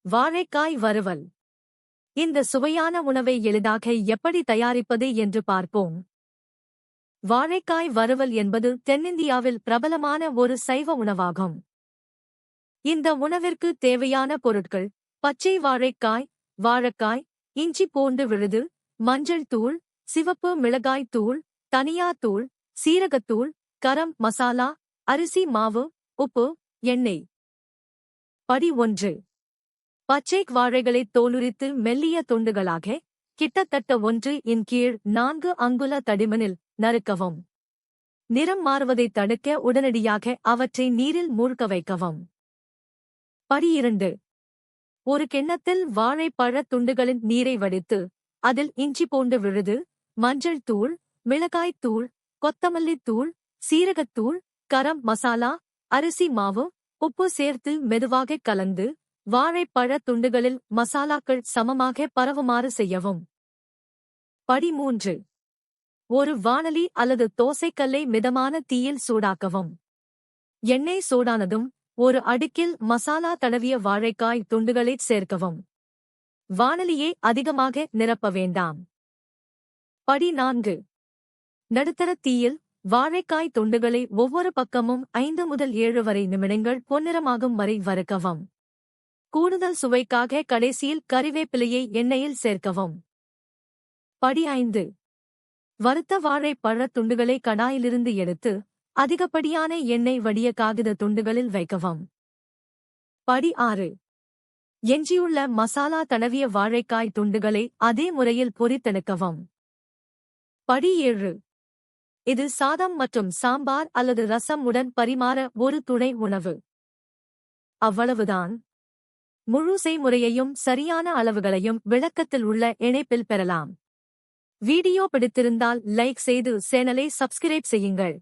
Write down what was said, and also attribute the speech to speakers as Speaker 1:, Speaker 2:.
Speaker 1: வாழைக்காய் வறுவல். இந்த சுவையான உணவை எளிதாக எப்படி தயாரிப்பது என்று பார்ப்போம். வாழைக்காய் வறுவல் என்பது தென்னிந்தியாவில் பிரபலமான ஒரு சைவ உணவாகும். இந்த உணவிற்கு தேவையான பொருட்கள்: பச்சை வாழைக்காய், வாழைக்காய், இஞ்சி பூண்டு விழுது, மஞ்சள் தூள், சிவப்பு மிளகாய் தூள், தனியா தூள், சீரகத்தூள், கரம் மசாலா, அரிசி மாவு, உப்பு, எண்ணெய். படி 1. பச்சை வாழைகளை தோலுரித்து மெல்லிய துண்டுகளாக கிட்டத்தட்ட 1/4 அங்குல தடிமனில் நறுக்கவும். நிறம் மாறுவதைத் தடுக்க உடனடியாக அவற்றை நீரில் மூழ்க வைக்கவும். படி 2. ஒரு கிண்ணத்தில் வாழைப்பழத் துண்டுகளின் நீரை வடித்து அதில் இஞ்சி பூண்டு விழுது, மஞ்சள் தூள், மிளகாய் தூள், கொத்தமல்லி தூள், சீரகத்தூள், கரம் மசாலா, அரிசி மாவு, உப்பு சேர்த்து மெதுவாக கலந்து வாழைப்பழத் துண்டுகளில் மசாலாக்கள் சமமாக பரவுமாறு செய்யவும். படி 3. ஒரு வாணலி அல்லது தோசைக்கல்லை மிதமான தீயில் சூடாக்கவும். எண்ணெய் சூடானதும் ஒரு அடுக்கில் மசாலா தடவிய வாழைக்காய் துண்டுகளைச் சேர்க்கவும். வாணலியை அதிகமாக நிரப்ப வேண்டாம். படி 4. நடுத்தர தீயில் வாழைக்காய் துண்டுகளை ஒவ்வொரு பக்கமும் 5 முதல் 7 வரை நிமிடங்கள் பொன்னிறமாகும் வரை வறுக்கவும். கூடுதல் சுவைக்காக கடைசியில் கறிவேப்பிலையை எண்ணெயில் சேர்க்கவும். படி 5. வறுத்த வாழைப்பழத் துண்டுகளை கடாயிலிருந்து எடுத்து அதிகப்படியான எண்ணெய் வடிய காகித துண்டுகளில் வைக்கவும். படி 6. எஞ்சியுள்ள மசாலா தடவிய வாழைக்காய் துண்டுகளை அதே முறையில் பொரித்தெடுக்கவும். படி 7. இது சாதம் மற்றும் சாம்பார் அல்லது ரசம் உடன் பரிமாற ஒரு துணை உணவு. அவ்வளவுதான். முழு செய்முறையையும் சரியான அளவுகளையும் விளக்கத்தில் உள்ள இணைப்பில் பெறலாம். வீடியோ பிடித்திருந்தால் லைக் செய்து சேனலை சப்ஸ்கிரைப் செய்யுங்கள்.